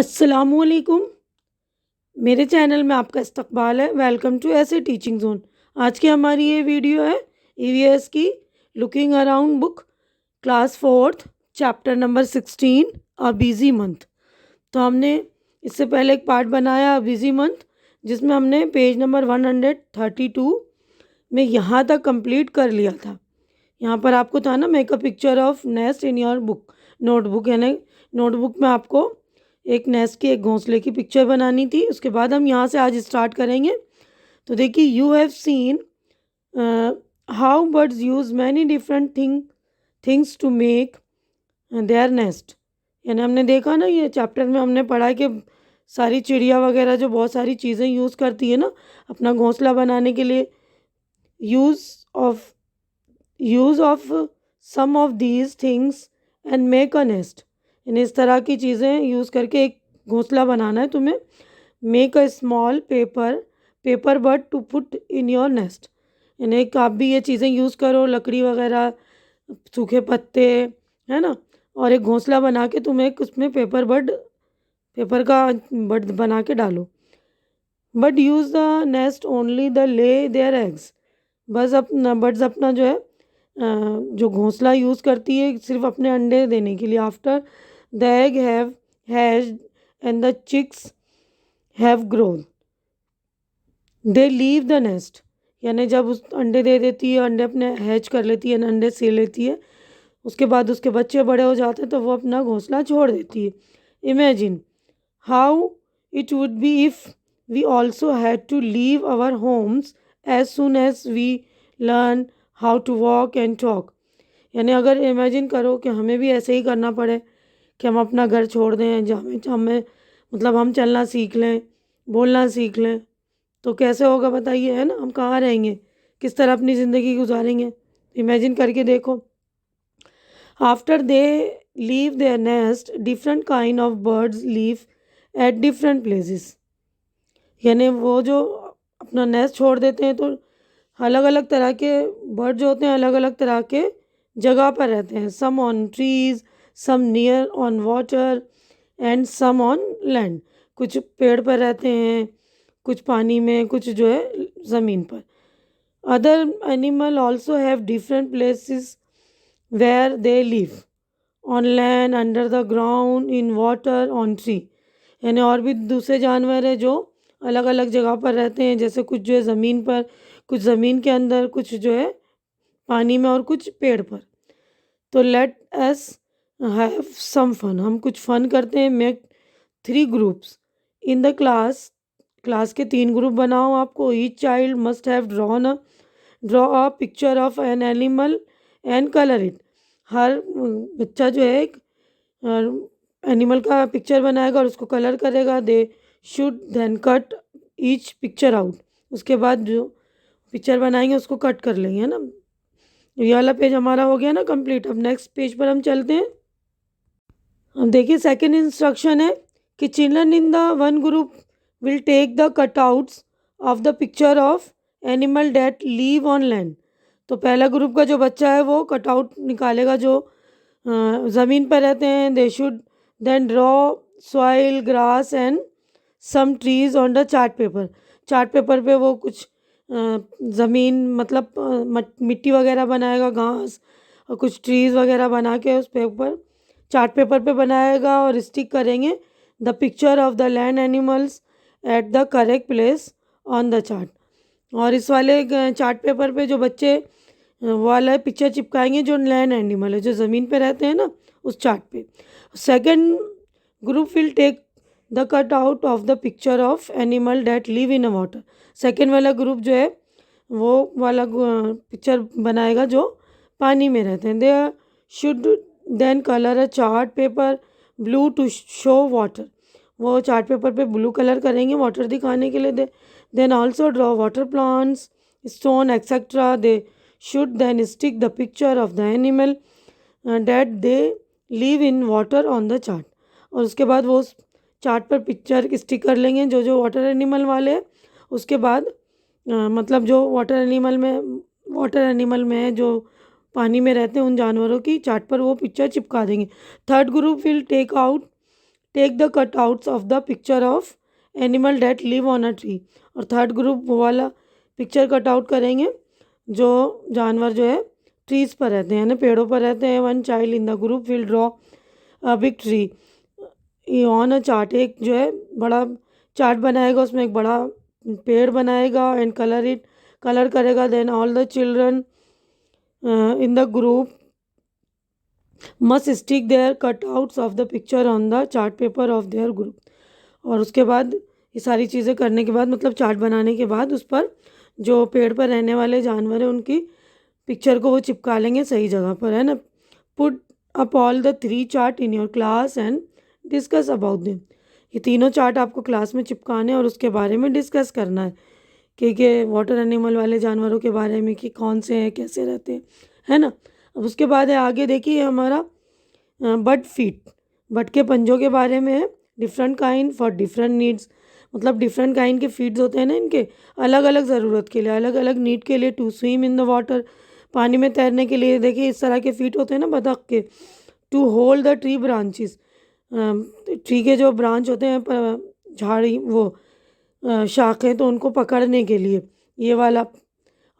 अस्सलामुअलैकुम। मेरे चैनल में आपका इस्तकबाल है। वेलकम टू ऐसे टीचिंग जोन। आज की हमारी ये वीडियो है ईवीएस की looking around book class fourth chapter number 16 a busy month. तो हमने इससे पहले एक पार्ट बनाया बिजी मंथ, जिसमें हमने पेज नंबर 132 में यहाँ तक कंप्लीट कर लिया था। यहाँ पर आपको था ना, make a picture of nest in your book notebook, यानी नोटबुक में आपको एक नेस्ट की, एक घोंसले की पिक्चर बनानी थी। उसके बाद हम यहाँ से आज स्टार्ट करेंगे। तो देखिए, you have seen how birds use many different things to make their nest. यानी हमने देखा ना, ये चैप्टर में हमने पढ़ा कि सारी चिड़िया वगैरह जो बहुत सारी चीज़ें यूज़ करती है ना अपना घोंसला बनाने के लिए। Use of use of some of these things and make a nest. यानी इस तरह की चीज़ें यूज़ करके एक घोंसला बनाना है तुम्हें। Make a small paper bird to put in your nest. यानी एक आप भी ये चीज़ें यूज़ करो, लकड़ी वगैरह, सूखे पत्ते, है ना, और एक घोंसला बना के तुम एक उसमें पेपर का बर्ड बना के डालो। But use the nest only the lay their eggs. बस अपना बर्ड्स अपना जो है जो घोंसला यूज़ करती है सिर्फ अपने अंडे देने के लिए। After the egg have hatched and the chicks have grown they leave the nest. यानी जब उस अंडे दे देती है, अंडे अपने हैच कर लेती है, अंडे से लेती है, उसके बाद उसके बच्चे बड़े हो जाते हैं तो वो अपना घोंसला छोड़ देती है। Imagine how it would be if we also had to leave our homes as soon as we learn how to walk and talk. यानी अगर इमेजिन करो कि हमें भी ऐसे ही करना पड़े कि हम अपना घर छोड़ दें, जहाँ हमें मतलब हम चलना सीख लें, बोलना सीख लें, तो कैसे होगा बताइए, है ना। हम कहाँ रहेंगे, किस तरह अपनी ज़िंदगी गुजारेंगे। इमेजिन करके देखो। After they leave their nest different kind of birds leave at different places. यानी वो जो अपना नेस्ट छोड़ देते हैं तो अलग अलग तरह के बर्ड जो होते हैं अलग अलग तरह के जगह पर रहते हैं। Some on trees, some near on water and some on land. कुछ पेड़ पर रहते हैं, कुछ पानी में, कुछ जो है ज़मीन पर। Other animal also have different places where they live, on land, under the ground, in water, on tree. यानी और भी दूसरे जानवर हैं जो अलग अलग जगह पर रहते हैं, जैसे कुछ जो है ज़मीन पर, कुछ ज़मीन के अंदर, कुछ जो है पानी में और कुछ पेड़ पर। तो let us have some fun. हम कुछ फन करते हैं। Make 3 groups in the class के 3 ग्रुप बनाओ आपको। Each child must have draw a picture of an animal and colour it. हर बच्चा जो है एक एनिमल का पिक्चर बनाएगा और उसको कलर करेगा। They should then cut each picture out. उसके बाद जो पिक्चर बनाएंगे उसको कट कर लेंगे, है ना। ये वाला पेज हमारा हो गया ना कंप्लीट। अब नेक्स्ट पेज पर हम चलते हैं। अब देखिए, सेकंड इंस्ट्रक्शन है कि children in the one group will take the cutouts of the picture of animal that live on land. तो पहला ग्रुप का जो बच्चा है वो कटआउट निकालेगा जो ज़मीन पर रहते हैं। They should then draw soil, grass and some trees on the chart paper. Chart paper पे वो कुछ ज़मीन मतलब मिट्टी वगैरह बनाएगा, घास और कुछ ट्रीज़ वगैरह बना के उस पेपर चार्ट पेपर पे बनाएगा और स्टिक करेंगे the picture of the land animals at the correct place on the chart. और इस वाले चार्ट पेपर पे जो बच्चे वाला पिक्चर चिपकाएंगे जो लैंड एनिमल है, जो ज़मीन पे रहते हैं ना, उस चार्ट पे। Second group will take the cut out of the picture of animal that live in a water. Second वाला ग्रुप जो है वो वाला पिक्चर बनाएगा जो पानी में रहते हैं। They should then colour a chart paper blue to show water. वो चार्ट पेपर पे ब्लू कलर करेंगे वाटर दिखाने के लिए। Then also draw water plants, stone etcetera. They should then stick the picture of the animal that they live in water on the chart. और उसके बाद वो चार्ट पर पिक्चर स्टिक कर लेंगे जो जो वाटर एनिमल वाले हैं। उसके बाद मतलब जो वाटर एनिमल में है, जो पानी में रहते हैं, उन जानवरों की चार्ट पर वो पिक्चर चिपका देंगे। Third group will take out take the cutouts of the picture of animal that live on a tree. और थर्ड ग्रुप वो वाला पिक्चर कटआउट करेंगे जो जानवर जो है ट्रीज पर रहते हैं ना, पेड़ों पर रहते हैं। One child in the group will draw a big tree on a chart. एक जो है बड़ा चार्ट बनाएगा, उसमें एक बड़ा पेड़ बनाएगा एंड कलर करेगा। Then all the children in the group must stick their cutouts of the picture on the chart paper of their group. और उसके बाद ये सारी चीज़ें करने के बाद, मतलब चार्ट बनाने के बाद, उस पर जो पेड़ पर रहने वाले जानवर हैं उनकी पिक्चर को वो चिपका लेंगे सही जगह पर, है ना। Put up all the 3 chart in your class and discuss about them. ये तीनों चार्ट आपको क्लास में चिपकाने और उसके बारे में डिस्कस करना है कि वाटर एनिमल वाले जानवरों के बारे में, कि कौन से हैं, कैसे रहते हैं, है ना। अब उसके बाद है आगे देखिए हमारा बट फीट। बट के पंजों के बारे में है। Different kind for different needs, मतलब डिफरेंट काइंड के फीट्स होते हैं ना इनके, अलग अलग ज़रूरत के लिए, अलग अलग नीड के लिए। To swim in the water, पानी में तैरने के लिए देखिए इस तरह के फीट होते हैं ना बतख के। To hold the tree branches, tree के जो ब्रांच होते हैं, झाड़ी वो शाखें, तो उनको पकड़ने के लिए ये वाला।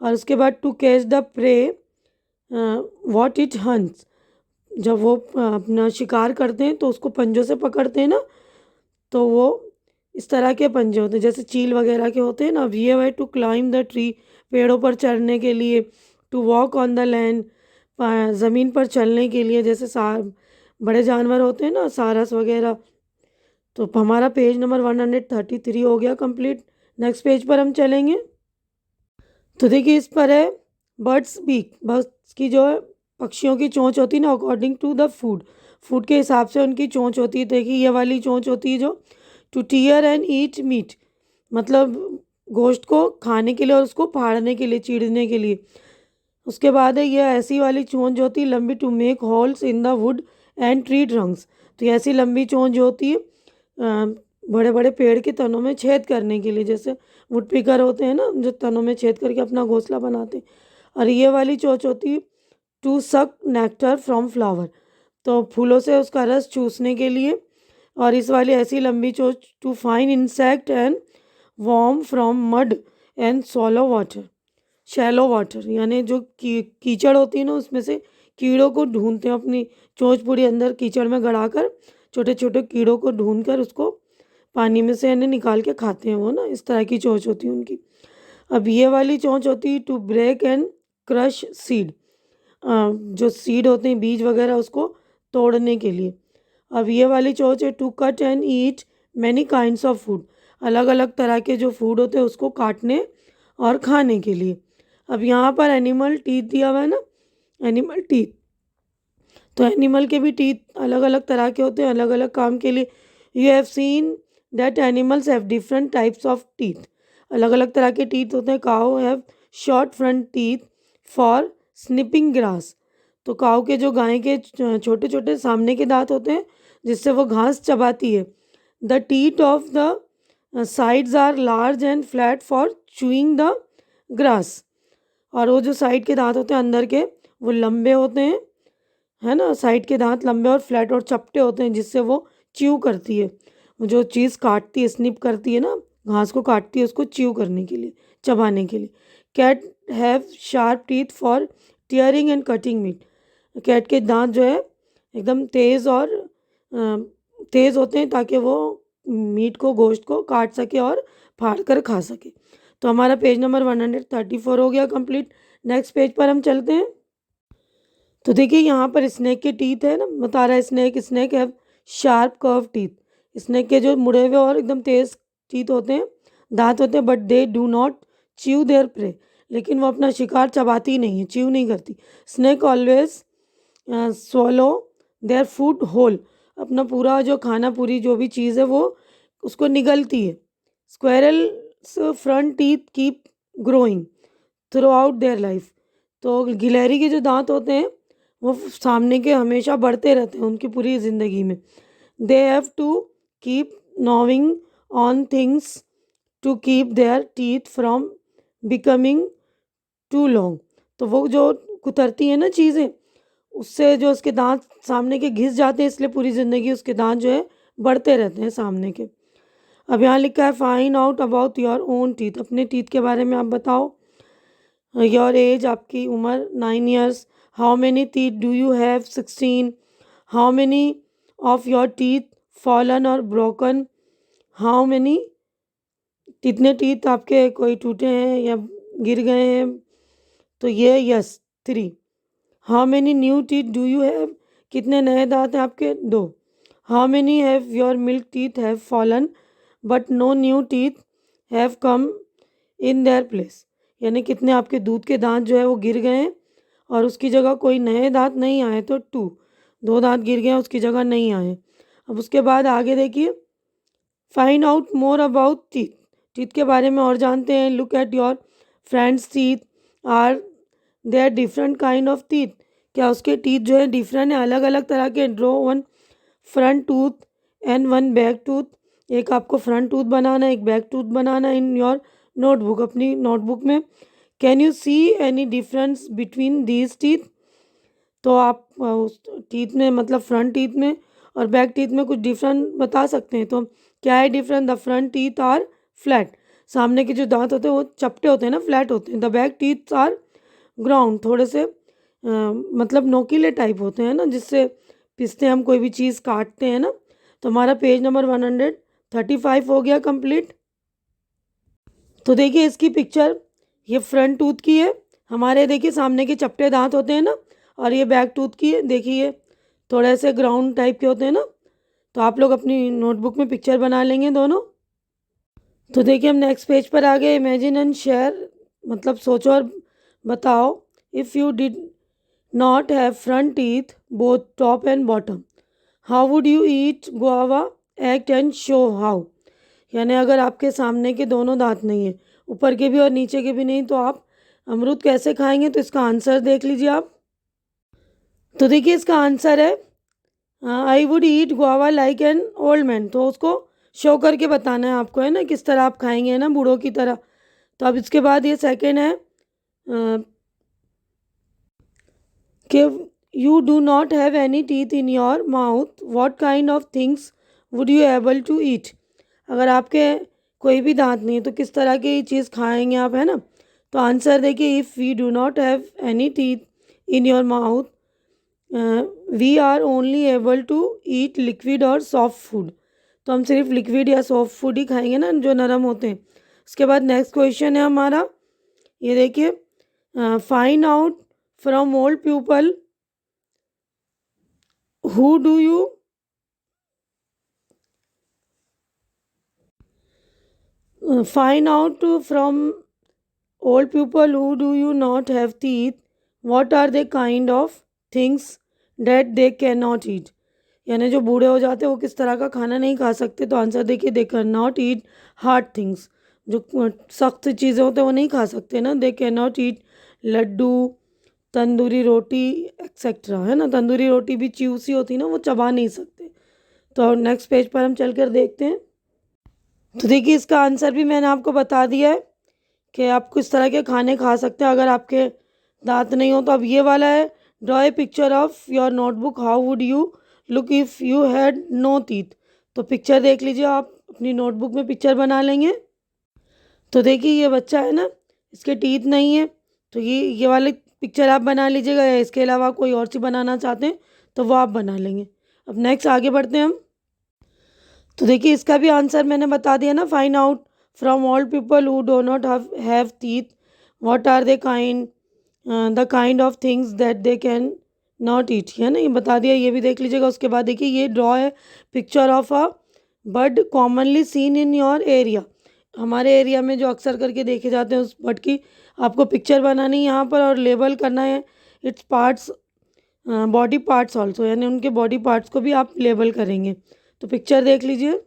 और उसके बाद to catch the prey what it hunts, जब वो अपना शिकार करते हैं तो उसको पंजों से पकड़ते हैं ना, तो वो इस तरह के पंजे होते हैं जैसे चील वगैरह के होते हैं ना। अब ये है टू क्लाइंब द ट्री, पेड़ों पर चढ़ने के लिए। To walk on the land, ज़मीन पर चलने के लिए, जैसे बड़े जानवर होते हैं ना, सारस वगैरह। तो हमारा पेज नंबर 133 हो गया कंप्लीट। नेक्स्ट पेज पर हम चलेंगे। तो देखिए इस पर है बर्ड्स बीक, बर्ड्स की जो है पक्षियों की चोंच होती है ना, अकॉर्डिंग टू द फूड के हिसाब से उनकी चोंच होती है। देखिए ये वाली चोंच होती है जो to tear and eat meat, मतलब गोश्त को खाने के लिए और उसको फाड़ने के लिए, चीरने के लिए। उसके बाद है ये ऐसी वाली चोंच जो होती है लंबी, to make holes in the wood and tree trunks. तो ये ऐसी लंबी चोंच जो होती है बड़े बड़े पेड़ के तनों में छेद करने के लिए, जैसे वुड पिकर होते हैं ना जो तनों में छेद करके अपना घोंसला बनाते हैं। और ये वाली चोंच होती है टू सक नेक्टर फ्रॉम फ्लावर, तो फूलों से उसका रस चूसने के लिए। और इस वाली ऐसी लंबी चोंच to find insect and worm from mud and shallow water, यानी जो कीचड़ होती है ना उसमें से कीड़ों को ढूंढते हैं, अपनी चोंच पूरी अंदर कीचड़ में गड़ाकर छोटे छोटे कीड़ों को ढूंढकर उसको पानी में से यानी निकाल के खाते हैं वो ना। इस तरह की चोंच होती है उनकी। अब ये वाली चोंच होती है to break and crush seed, जो सीड होते हैं बीज वगैरह उसको तोड़ने के लिए। अब ये वाली चोंच है to cut and eat many kinds of food, अलग अलग तरह के जो फूड होते हैं उसको काटने और खाने के लिए। अब यहाँ पर एनिमल टीथ दिया हुआ है ना, एनिमल टीथ, तो एनिमल के भी टीथ अलग अलग तरह के होते हैं, अलग अलग काम के लिए। You have seen that animals have different types of teeth, अलग अलग तरह के टीथ होते हैं। Cow have short front teeth for snipping grass, तो काऊ के जो गाय के छोटे छोटे सामने के दांत होते हैं जिससे वो घास चबाती है। The teeth of the sides are large and flat for chewing the grass, और वो जो साइड के दांत होते हैं अंदर के वो लंबे होते हैं, है ना। साइड के दांत लंबे और फ्लैट और चपटे होते हैं जिससे वो च्यू करती है, वो जो चीज़ काटती है, स्निप करती है ना, घास को काटती है उसको च्यू करने के लिए, चबाने के लिए। Cat have sharp teeth for tearing and cutting meat, cat के दांत जो है एकदम तेज़ और तेज़ होते हैं ताकि वो मीट को, गोश्त को काट सके और फाड़ कर खा सके। तो हमारा पेज नंबर 134 हो गया कंप्लीट। नेक्स्ट पेज पर हम चलते हैं। तो देखिए यहाँ पर स्नेक के टीथ है ना, बता रहा है snake have sharp curve teeth, snake के जो मुड़े हुए और एकदम तेज टीथ होते हैं, दांत होते हैं। But they do not chew there pray, लेकिन वो अपना शिकार चबाती नहीं है, च्यू नहीं करती। Snake always swallow their food whole, अपना पूरा जो खाना, पूरी जो भी चीज़ है वो उसको निगलती है। Squirrels front teeth keep growing through out their life, तो गिलहरी के जो दांत होते हैं वो सामने के हमेशा बढ़ते रहते हैं उनकी पूरी ज़िंदगी में। They have to keep gnawing on things to keep their teeth from becoming too long, तो वो जो कुतरती है ना चीज़ें, उससे जो उसके दांत सामने के घिस जाते हैं, इसलिए पूरी ज़िंदगी उसके दांत जो है बढ़ते रहते हैं सामने के। अब यहाँ लिखा है find out about your own teeth, अपने टीथ के बारे में आप बताओ। योर एज, आपकी उम्र 9 years. How many teeth do you have? 16। How many of your teeth fallen और ब्रोकन? हाउ मेनी, कितने टीथ आपके कोई टूटे हैं या गिर गए हैं? तो ये yes 3। How many new teeth do you have? कितने नए दांत हैं आपके? 2। How many have your milk teeth have fallen but no new teeth have come in their place? यानी कितने आपके दूध के दांत जो है वो गिर गए हैं और उसकी जगह कोई नए दांत नहीं आए? तो 2। 2 दांत गिर गए हैं, उसकी जगह नहीं आए। अब उसके बाद आगे देखिए, find out more about teeth, teeth के बारे में और जानते हैं। Look at your friends teeth, are there different kind of teeth? क्या उसके टीथ जो है डिफरेंट है, अलग अलग तरह के? Draw one front tooth and one back tooth, एक आपको फ्रंट टूथ बनाना है, एक बैक टूथ बनाना है इन योर नोटबुक, अपनी नोटबुक में। Can you see any difference between these teeth? तो आप उस टीथ में, मतलब फ्रंट टीथ में और बैक टीथ में कुछ डिफरेंट बता सकते हैं। तो क्या है different? The front teeth are flat, सामने के जो दांत होते हैं वो चपटे होते हैं ना, फ्लैट होते हैं। The back teeth are ground, थोड़े से मतलब नोकीले टाइप होते हैं ना, जिससे पिसते हम कोई भी चीज़ काटते हैं ना। तो हमारा पेज नंबर 135 हो गया कंप्लीट। तो देखिए इसकी पिक्चर, ये फ्रंट टूथ की है हमारे, देखिए सामने के चपटे दांत होते हैं ना, और ये बैक टूथ की है, देखिए थोड़े से ग्राउंड टाइप के होते हैं ना। तो आप लोग अपनी नोटबुक में पिक्चर बना लेंगे दोनों। तो देखिए हम नेक्स्ट पेज पर आ गए। इमेजिन एंड शेयर, मतलब सोचो और बताओ। If you did not have front teeth both top and bottom, how would you eat guava? Act and show how. यानी अगर आपके सामने के दोनों दांत नहीं है, ऊपर के भी और नीचे के भी नहीं, तो आप अमरूद कैसे खाएंगे? तो इसका आंसर देख लीजिए आप। तो देखिए इसका आंसर है I would eat guava like an old man. तो उसको शो करके बताना है आपको, है ना, किस तरह आप खाएंगे, है ना, बूढ़ों की तरह। तो अब इसके बाद ये सेकंड है कि you do not have any teeth in your mouth, what kind of things would you able to eat? अगर आपके कोई भी दांत नहीं है तो किस तरह की चीज़ खाएंगे आप, है ना। तो आंसर देखिए, if we do not have any teeth in your mouth we are only able to eat liquid और सॉफ्ट फूड। तो हम सिर्फ लिक्विड या सॉफ्ट फूड ही खाएंगे ना, जो नरम होते हैं। उसके बाद नेक्स्ट क्वेश्चन है हमारा, ये देखिए, find out from old people who do you find out from old people who do you not have teeth, what are the kind of things that they cannot eat? यानी जो बूढ़े हो जाते हैं वो किस तरह का खाना नहीं खा सकते? तो आंसर देखिए, दे can not eat hard things, जो सख्त चीज़ें होते हैं वो नहीं खा सकते ना। They can not eat laddoo, tandoori roti etcetera, है ना। तंदूरी रोटी भी च्यूसी होती है ना, वो चबा नहीं सकते। तो नेक्स्ट पेज पर हम चलकर देखते हैं। तो देखिए इसका आंसर भी मैंने आपको बता दिया है कि आप किस तरह के खाने खा सकते हैं अगर आपके दांत नहीं हो। तो अब ये वाला है, draw a picture of your notebook, how would you look if you had no teeth? तो पिक्चर देख लीजिए, आप अपनी नोटबुक में पिक्चर बना लेंगे। तो देखिए ये बच्चा है ना, इसके टीथ नहीं है, तो ये वाली पिक्चर आप बना लीजिएगा, या इसके अलावा कोई और सी बनाना चाहते हैं तो वो आप बना लेंगे। अब नेक्स्ट आगे बढ़ते हैं हम। तो देखिए इसका भी आंसर मैंने बता दिया ना, find out from all people who do not have teeth, what are they kind, the kind of things that they can not eat, है ना, ये बता दिया, ये भी देख लीजिएगा। उसके बाद देखिए ये ड्रॉ है picture of a bird commonly seen in your area, हमारे एरिया में जो अक्सर करके देखे जाते हैं उस बर्ड की आपको पिक्चर बनानी है यहाँ पर, और लेबल करना है its parts, body parts also, यानी उनके बॉडी पार्ट्स को भी आप लेबल करेंगे। तो पिक्चर देख लीजिए।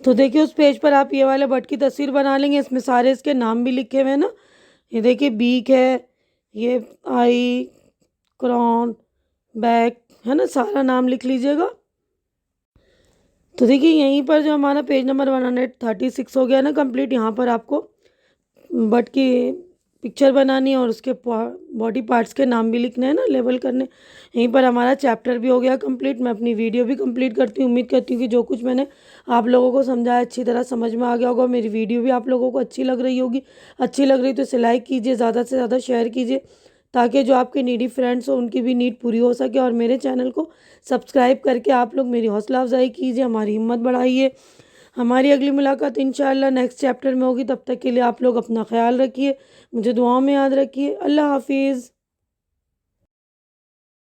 तो देखिए उस पेज पर आप ये वाले बर्ड की तस्वीर बना लेंगे, इसमें सारे इसके नाम भी लिखे हुए हैं ना। ये देखिए बीक है, ये आई, क्रॉन, बैक, है ना, सारा नाम लिख लीजिएगा। तो देखिए यहीं पर जो हमारा पेज नंबर 136 हो गया ना कंप्लीट, यहाँ पर आपको बर्ड की पिक्चर बनानी है और उसके बॉडी पार्ट्स के नाम भी लिखने हैं ना, लेबल करने। यहीं पर हमारा चैप्टर भी हो गया कंप्लीट। मैं अपनी वीडियो भी कंप्लीट करती हूँ। उम्मीद करती हूँ कि जो कुछ मैंने आप लोगों को समझाया अच्छी तरह समझ में आ गया होगा। मेरी वीडियो भी आप लोगों को अच्छी लग रही होगी। अच्छी लग रही तो इसे लाइक कीजिए, ज़्यादा से ज़्यादा शेयर कीजिए, ताकि जो आपके नीडी फ्रेंड्स हो उनकी भी नीड पूरी हो सके। और मेरे चैनल को सब्सक्राइब करके आप लोग मेरी हौसला अफजाई कीजिए, हमारी हिम्मत बढ़ाइए। हमारी अगली मुलाकात इंशाल्लाह नेक्स्ट चैप्टर में होगी। तब तक के लिए आप लोग अपना ख्याल रखिए, मुझे दुआओं में याद रखिए। अल्लाह हाफिज़।